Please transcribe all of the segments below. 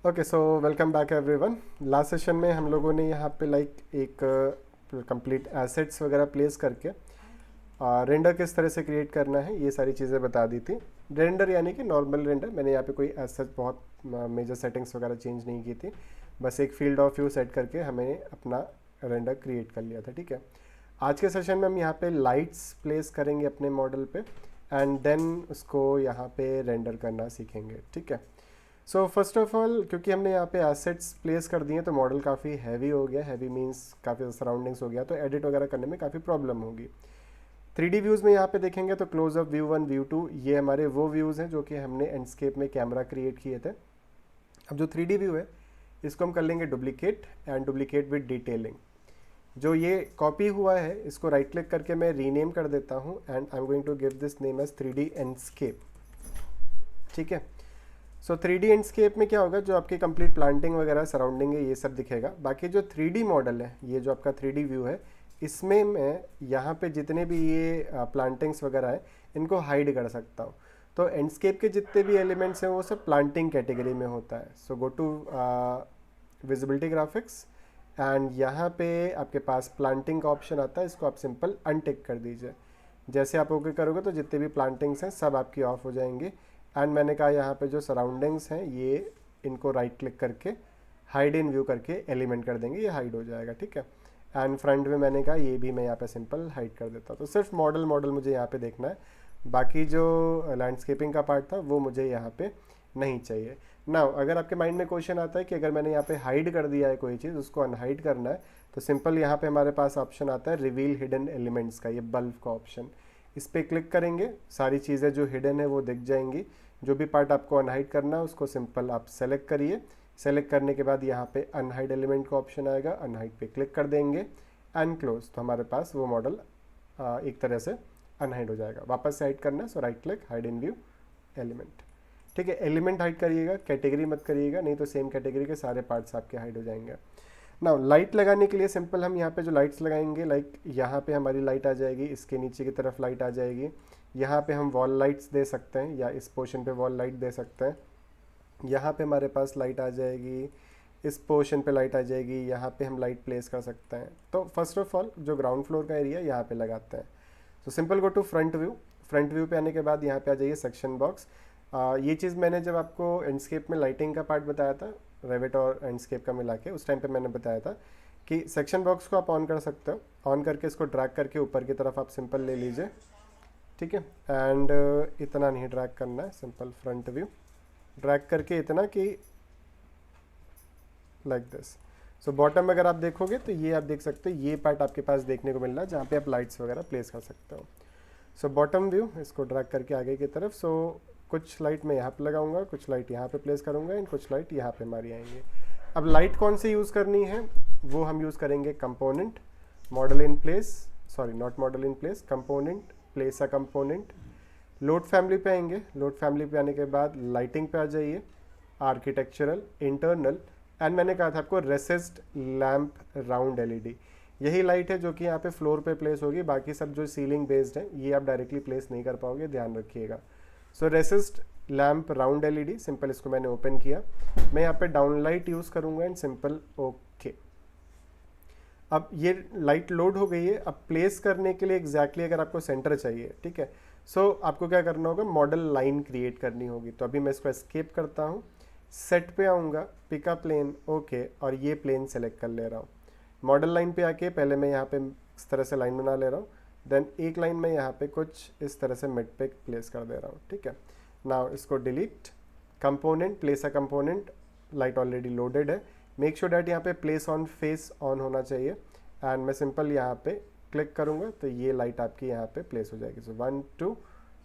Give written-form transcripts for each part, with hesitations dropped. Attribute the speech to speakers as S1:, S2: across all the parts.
S1: Okay, so welcome back everyone. Last session में हम लोगों ने यहाँ पे एक कंप्लीट एसेट्स वगैरह प्लेस करके रेंडर किस तरह से क्रिएट करना है ये सारी चीज़ें बता दी थी। रेंडर यानी कि नॉर्मल रेंडर, मैंने यहाँ पे कोई एसेट बहुत मेजर सेटिंग्स वगैरह चेंज नहीं की थी, बस एक फील्ड ऑफ व्यू सेट करके हमें अपना रेंडर क्रिएट कर लिया था। ठीक है, आज के सेशन में हम यहाँ पे लाइट्स प्लेस करेंगे अपने मॉडल पे एंड देन उसको यहाँ पे रेंडर करना सीखेंगे। ठीक है, सो फर्स्ट ऑफ ऑल क्योंकि हमने यहाँ पे एसेट्स प्लेस कर दिए तो मॉडल काफ़ी हैवी हो गया। हैवी मींस काफ़ी सराउंडिंग्स हो गया, तो एडिट वगैरह करने में काफ़ी प्रॉब्लम होगी। 3D व्यूज़ में यहाँ पे देखेंगे तो क्लोज अप व्यू 1 व्यू 2 ये हमारे वो व्यूज़ हैं जो कि हमने एंडस्केप में कैमरा क्रिएट किए थे। अब जो 3D व्यू है इसको हम कर लेंगे duplicate and duplicate with detailing. जो ये कॉपी हुआ है इसको राइट क्लिक करके मैं रीनेम कर देता हूँ and I am going to give this name as 3D landscape. ठीक है, सो 3D एंडस्केप में क्या होगा, जो आपकी कंप्लीट प्लांटिंग वगैरह सराउंडिंग है ये सब दिखेगा। बाकी जो 3D मॉडल है, ये जो आपका 3D व्यू है, इसमें मैं यहाँ पे जितने भी ये प्लांटिंग्स वगैरह है इनको हाइड कर सकता हूँ। तो एंडस्केप के जितने भी एलिमेंट्स हैं वो सब प्लांटिंग कैटेगरी में होता है। So go to visibility graphics and यहाँ पे आपके पास प्लांटिंग का ऑप्शन आता है, इसको आप सिंपल अनटिक कर दीजिए। जैसे आप ओके करोगे तो जितने भी प्लांटिंग्स हैं सब आपकी ऑफ हो जाएंगी। एंड मैंने कहा यहाँ पे जो सराउंडिंग्स हैं ये इनको राइट क्लिक करके हाइड इन व्यू करके एलिमेंट कर देंगे, ये हाइड हो जाएगा। ठीक है, एंड फ्रंट में मैंने कहा ये भी मैं यहाँ पे सिंपल हाइड कर देता हूँ। तो सिर्फ मॉडल मुझे यहाँ पे देखना है, बाकी जो लैंडस्केपिंग का पार्ट था वो मुझे यहाँ पे नहीं चाहिए। नाउ अगर आपके माइंड में क्वेश्चन आता है कि अगर मैंने यहाँ पे हाइड कर दिया है कोई चीज़, उसको अनहाइड करना है, तो सिंपल यहाँ पे हमारे पास ऑप्शन आता है रिवील हिडन एलिमेंट्स का, ये बल्ब का ऑप्शन। इस पर क्लिक करेंगे, सारी चीज़ें जो हिडन है वो दिख जाएंगी। जो भी पार्ट आपको अनहाइड करना है उसको सिंपल आप सेलेक्ट करिए। सेलेक्ट करने के बाद यहाँ पे अनहाइड एलिमेंट का ऑप्शन आएगा, अनहाइड पे क्लिक कर देंगे एंड क्लोज। तो हमारे पास वो मॉडल एक तरह से अनहाइड हो जाएगा। वापस से हाइड करना है, so right click hide in view element. ठीक है, एलिमेंट हाइड करिएगा, कैटेगरी मत करिएगा, नहीं तो सेम कैटेगरी के सारे पार्ट्स आपके हाइड हो जाएंगे। नाउ लाइट लगाने के लिए सिंपल हम यहाँ पे जो लाइट्स लगाएंगे, लाइक यहाँ पे हमारी लाइट आ जाएगी, इसके नीचे की तरफ लाइट आ जाएगी। यहाँ पे हम वॉल लाइट्स दे सकते हैं या इस पोर्शन पे वॉल लाइट दे सकते हैं। यहाँ पे हमारे पास लाइट आ जाएगी, इस पोर्शन पे लाइट आ जाएगी, यहाँ पे हम लाइट प्लेस कर सकते हैं। तो फर्स्ट ऑफ ऑल जो ग्राउंड फ्लोर का एरिया यहाँ पे लगाते हैं। तो simple go to front view. Front view पे आने के बाद यहाँ पे आ जाइए सेक्शन बॉक्स। ये चीज़ मैंने जब आपको एंडस्केप में लाइटिंग का पार्ट बताया था, रेविट और एंडस्केप का मिला के, उस टाइम पे मैंने बताया था कि सेक्शन बॉक्स को आप ऑन कर सकते हो। ऑन करके इसको ड्रैग करके ऊपर की तरफ आप सिंपल ले लीजिए। ठीक है, एंड इतना नहीं ड्रैग करना है, सिंपल फ्रंट व्यू ड्रैग करके इतना कि लाइक दिस। सो बॉटम अगर आप देखोगे तो ये आप देख सकते हो, ये पार्ट आपके पास देखने को मिल रहा है जहाँ पे आप लाइट्स वगैरह प्लेस कर सकते हो। सो बॉटम व्यू, इसको ड्रैग करके आगे की तरफ। सो कुछ लाइट मैं यहाँ पे लगाऊंगा, कुछ लाइट यहाँ पे प्लेस करूँगा एंड कुछ लाइट यहाँ पे हमारी आएंगी। अब लाइट कौन सी यूज़ करनी है वो हम यूज़ करेंगे component, model in place, sorry not model in place, component, place a component. Load family पे आएंगे, लोड फैमिली पे आने के बाद लाइटिंग पे आ जाइए, आर्किटेक्चरल, इंटरनल, एंड मैंने कहा था आपको रेसिस्ट लैम्प राउंड एलईडी। यही लाइट है जो कि यहाँ पे फ्लोर पे प्लेस होगी, बाकी सब जो सीलिंग बेस्ड है ये आप डायरेक्टली प्लेस नहीं कर पाओगे, ध्यान रखिएगा। So resist lamp round LED, simple इसको मैंने ओपन किया। मैं यहाँ पे डाउन लाइट यूज़ करूँगा एंड सिंपल ओके। अब ये लाइट लोड हो गई है। अब प्लेस करने के लिए एग्जैक्टली अगर आपको सेंटर चाहिए, ठीक है, सो आपको क्या करना होगा, मॉडल लाइन क्रिएट करनी होगी। तो अभी मैं इसको एस्केप करता हूँ, सेट पे आऊँगा, पिका प्लेन, ओके, और ये प्लेन सेलेक्ट कर ले रहा हूँ। मॉडल लाइन पे आके पहले मैं यहाँ पे इस तरह से लाइन बना ले रहा हूँ, देन एक लाइन में यहाँ पे कुछ इस तरह से मिड पे प्लेस कर दे रहा हूँ। ठीक है, नाउ इसको delete. Component, place a component, light already loaded है। मेक श्योर डैट यहाँ पे प्लेस ऑन फेस ऑन होना चाहिए एंड मैं सिंपल यहाँ पे क्लिक करूँगा तो ये लाइट आपकी यहाँ पे प्लेस हो जाएगी। सो 1 2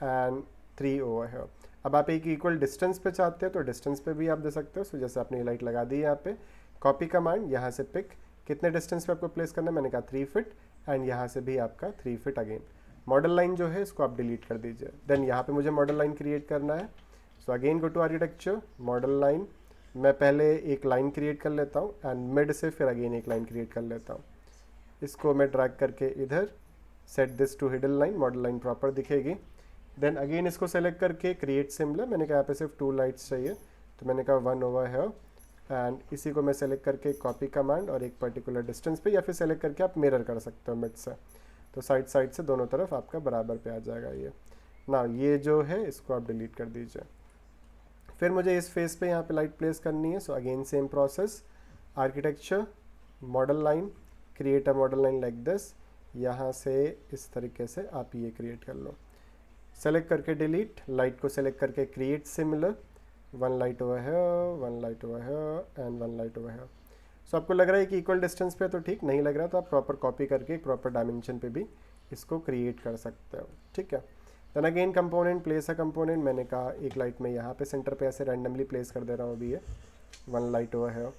S1: एंड 3 ओवर है। अब आप एक इक्वल डिस्टेंस पे चाहते हैं तो डिस्टेंस पे भी आप दे सकते हो। सो जैसे आपने ये लाइट लगा दी यहाँ पे, कॉपी कमांड, यहाँ से पिक, कितने डिस्टेंस पे आपको प्लेस करना है, मैंने कहा 3 फीट, एंड यहाँ से भी आपका 3 फीट अगेन। मॉडल लाइन जो है इसको आप डिलीट कर दीजिए। देन यहाँ पे मुझे मॉडल लाइन क्रिएट करना है। So again go to architecture, model line, मैं पहले एक लाइन क्रिएट कर लेता हूँ एंड मिड से फिर अगेन एक लाइन क्रिएट कर लेता हूँ। इसको मैं ड्रैग करके इधर, set this to hidden line, model line proper दिखेगी। देन अगेन इसको सेलेक्ट करके क्रिएट सिमिलर, मैंने कहा यहाँ पे सिर्फ 2 लाइट्स चाहिए तो मैंने कहा 1 ओवर है एंड इसी को मैं सेलेक्ट करके कॉपी कमांड और एक पर्टिकुलर डिस्टेंस पे, या फिर सेलेक्ट करके आप मिरर कर सकते हो मिड से, तो साइड साइड से दोनों तरफ आपका बराबर पे आ जाएगा ये ना। ये जो है इसको आप डिलीट कर दीजिए। फिर मुझे इस फेस पे यहाँ पे लाइट प्लेस करनी है, so again same process, architecture, model line, create a model line like this, यहाँ से इस तरीके से आप ये क्रिएट कर लो, सेलेक्ट करके डिलीट, लाइट को सेलेक्ट करके create similar, one light over है, वन लाइट ओवर है एंड वन लाइट ओवर है। सो आपको लग रहा है कि इक्वल डिस्टेंस पे, तो ठीक, नहीं लग रहा तो आप प्रॉपर कॉपी करके प्रॉपर डायमेंशन पे भी इसको क्रिएट कर सकते हो, ठीक है। Then again component, place a component, मैंने कहा एक लाइट में यहाँ पे सेंटर पे ऐसे रैंडमली प्लेस कर दे रहा हूँ अभी ये, वन लाइट ओवर है,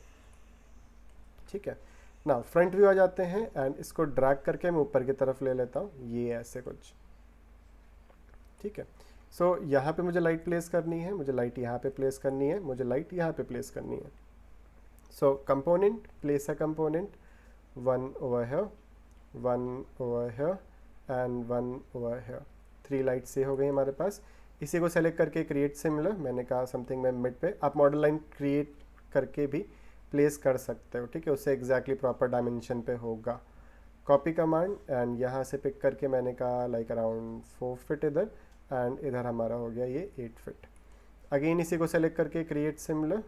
S1: ठीक है ना। फ्रंट व्यू आ जाते हैं एंड इसको ड्रैग करके मैं ऊपर की तरफ ले लेता हूँ, ये ऐसे कुछ, ठीक है। सो यहाँ पे मुझे लाइट प्लेस करनी है, मुझे लाइट यहाँ पे प्लेस करनी है, मुझे लाइट यहाँ पे प्लेस करनी है। So component, place a component, one over है, वन ओवर है एंड वन ओवर है, 3 लाइट्स ये हो गई हमारे पास। इसी को सेलेक्ट करके क्रिएट सिमिलर, मैंने कहा समथिंग मैं मिड पे, आप मॉडल लाइन क्रिएट करके भी प्लेस कर सकते हो, ठीक है, उससे एग्जैक्टली प्रॉपर डायमेंशन पे होगा। कॉपी कमांड एंड यहाँ से पिक करके मैंने कहा लाइक अराउंड 4 फीट इधर, एंड इधर हमारा हो गया ये 8 फीट। अगेन इसी को सेलेक्ट करके क्रिएट सिमिलर,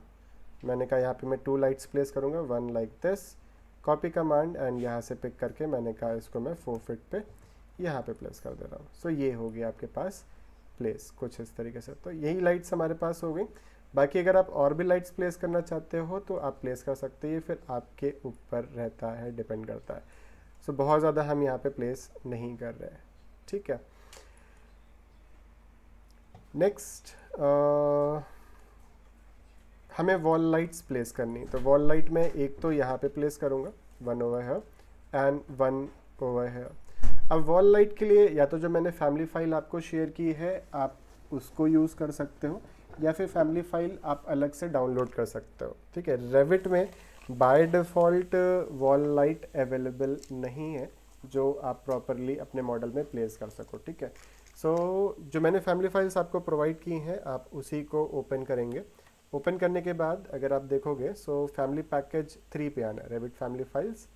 S1: मैंने कहा यहाँ पे मैं 2 लाइट्स प्लेस करूँगा, one like this, copy command and यहाँ से पिक करके मैंने कहा इसको मैं 4 फीट पे यहाँ पे प्लेस कर दे रहा हूँ। सो ये हो गया आपके पास प्लेस कुछ इस तरीके से। तो यही लाइट्स हमारे पास हो गई। बाकी अगर आप और भी लाइट्स प्लेस करना चाहते हो तो आप प्लेस कर सकते हैं, फिर आपके ऊपर रहता है, डिपेंड करता है। सो बहुत ज़्यादा हम यहाँ पे प्लेस नहीं कर रहे हैं, ठीक है। नेक्स्ट हमें वॉल लाइट्स प्लेस करनी, तो वॉल लाइट में एक तो यहाँ पे प्लेस करूँगा, वन ओवर है एंड वन ओवर है। अब वॉल लाइट के लिए या तो जो मैंने फैमिली फाइल आपको शेयर की है आप उसको यूज़ कर सकते हो, या फिर फैमिली फाइल आप अलग से डाउनलोड कर सकते हो, ठीक है। रेविट में by default wall light available नहीं है जो आप प्रॉपरली अपने मॉडल में प्लेस कर सको, ठीक है। सो जो मैंने फैमिली फाइल्स आपको प्रोवाइड की हैं आप उसी को ओपन करेंगे। ओपन करने के बाद अगर आप देखोगे सो फैमिली पैकेज 3 पे आना है, Revit family files,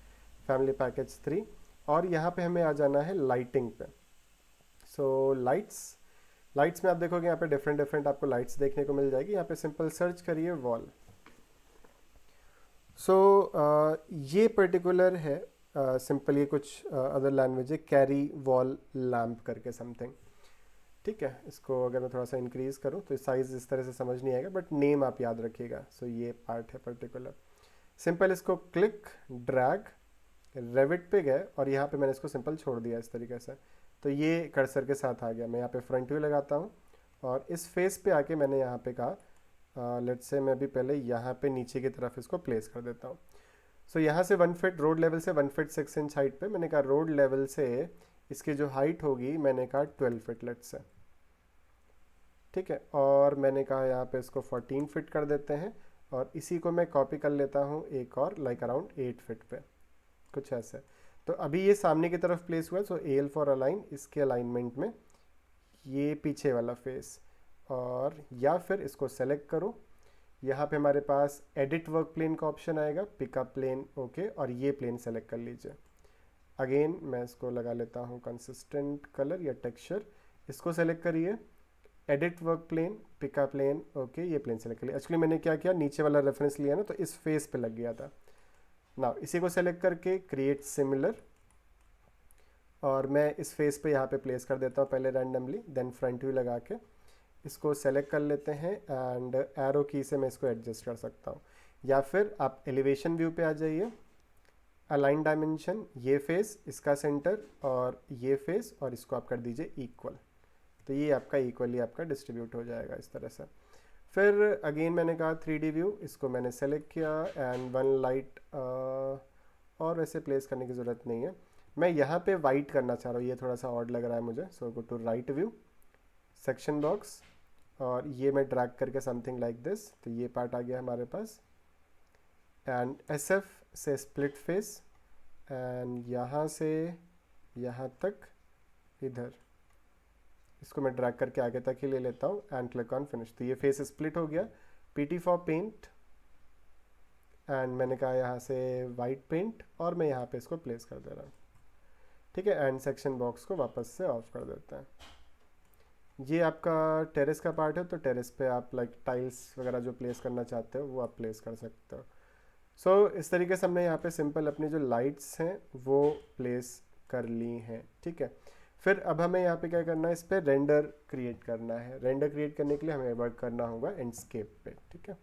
S1: family package 3, और यहाँ पे हमें आ जाना है लाइटिंग पे। सो लाइट्स में आप देखोगे यहाँ पे डिफरेंट आपको लाइट्स देखने को मिल जाएगी। यहाँ पे सिंपल सर्च करिए वॉल। सो ये पर्टिकुलर है सिंपल, ये कुछ अदर लैंग्वेज है, कैरी वॉल लैम्प करके समथिंग, ठीक है। इसको अगर मैं थोड़ा सा इंक्रीज करूँ तो साइज़ इस तरह से समझ नहीं आएगा, बट नेम आप याद रखिएगा। सो ये पार्ट है पर्टिकुलर, सिंपल इसको क्लिक ड्रैग, रेविट पे गए और यहाँ पे मैंने इसको सिंपल छोड़ दिया इस तरीके से, तो ये कर्सर के साथ आ गया। मैं यहाँ पे फ्रंट व्यू लगाता हूँ और इस फेस पे आके मैंने यहाँ पे कहा लेट्स से मैं भी पहले यहाँ पे नीचे की तरफ इसको प्लेस कर देता हूँ। सो यहाँ से 1 फीट रोड लेवल से 1 फीट 6 इंच हाइट पे, मैंने कहा रोड लेवल से इसकी जो हाइट होगी मैंने कहा 12 फीट लेट्स से, ठीक है। और मैंने कहा यहाँ पे इसको 14 फीट कर देते हैं, और इसी को मैं कॉपी कर लेता हूँ एक और लाइक अराउंड 8 फीट पे, कुछ ऐसे। तो अभी ये सामने की तरफ प्लेस हुआ है, सो एल फॉर अलाइन, इसके अलाइनमेंट में ये पीछे वाला फेस, और या फिर इसको सेलेक्ट करो, यहाँ पे हमारे पास एडिट वर्क प्लेन का ऑप्शन आएगा, पिकअप प्लेन, ओके, और ये प्लेन सेलेक्ट कर लीजिए। अगेन मैं इसको लगा लेता हूँ कंसिस्टेंट कलर या टेक्सचर, इसको सेलेक्ट करिए, edit work plane, pickup plane, okay, ये प्लेन सेलेक्ट कर लिया। एक्चुअली मैंने क्या किया, नीचे वाला रेफरेंस लिया ना तो इस फेस पे लग गया था ना। इसी को सेलेक्ट करके क्रिएट सिमिलर, और मैं इस फेस पे यहाँ पे प्लेस कर देता हूँ पहले रैंडमली, देन फ्रंट व्यू लगा के इसको सेलेक्ट कर लेते हैं एंड एरो की से मैं इसको एडजस्ट कर सकता हूँ। या फिर आप एलिवेशन व्यू पे आ जाइए, अलाइन डायमेंशन, ये फेस, इसका सेंटर और ये फेस, और इसको आप कर दीजिए इक्वल, तो ये आपका इक्वली आपका डिस्ट्रीब्यूट हो जाएगा इस तरह से। फिर अगेन मैंने कहा 3D व्यू, इसको मैंने सेलेक्ट किया एंड वन लाइट, और वैसे प्लेस करने की ज़रूरत नहीं है, मैं यहाँ पे वाइट करना चाह रहा हूँ, ये थोड़ा सा ऑड लग रहा है मुझे। So go to right view, section box, और ये मैं ड्रैग करके समथिंग लाइक दिस, तो ये पार्ट आ गया हमारे पास, एंड SF से स्प्लिट फेस, एंड यहाँ से यहाँ तक इधर, इसको मैं ड्रैग करके आगे तक ही ले लेता हूँ एंड क्लिक ऑन फिनिश, तो ये फेस स्प्लिट हो गया। PT फॉर पेंट, एंड मैंने कहा यहाँ से वाइट पेंट और मैं यहाँ पे इसको प्लेस कर दे रहा हूँ, ठीक है। एंड सेक्शन बॉक्स को वापस से ऑफ कर देते हैं। ये आपका टेरेस का पार्ट है, तो टेरेस पे आप लाइक टाइल्स वगैरह जो प्लेस करना चाहते हो वो आप प्लेस कर सकते हो। सो इस तरीके से हमने यहाँ पे सिंपल अपनी जो लाइट्स हैं वो प्लेस कर ली हैं, ठीक है। फिर अब हमें यहाँ पे क्या करना है, इस पर रेंडर क्रिएट करना है। रेंडर क्रिएट करने के लिए हमें वर्क करना होगा एंडस्केप पे, ठीक है।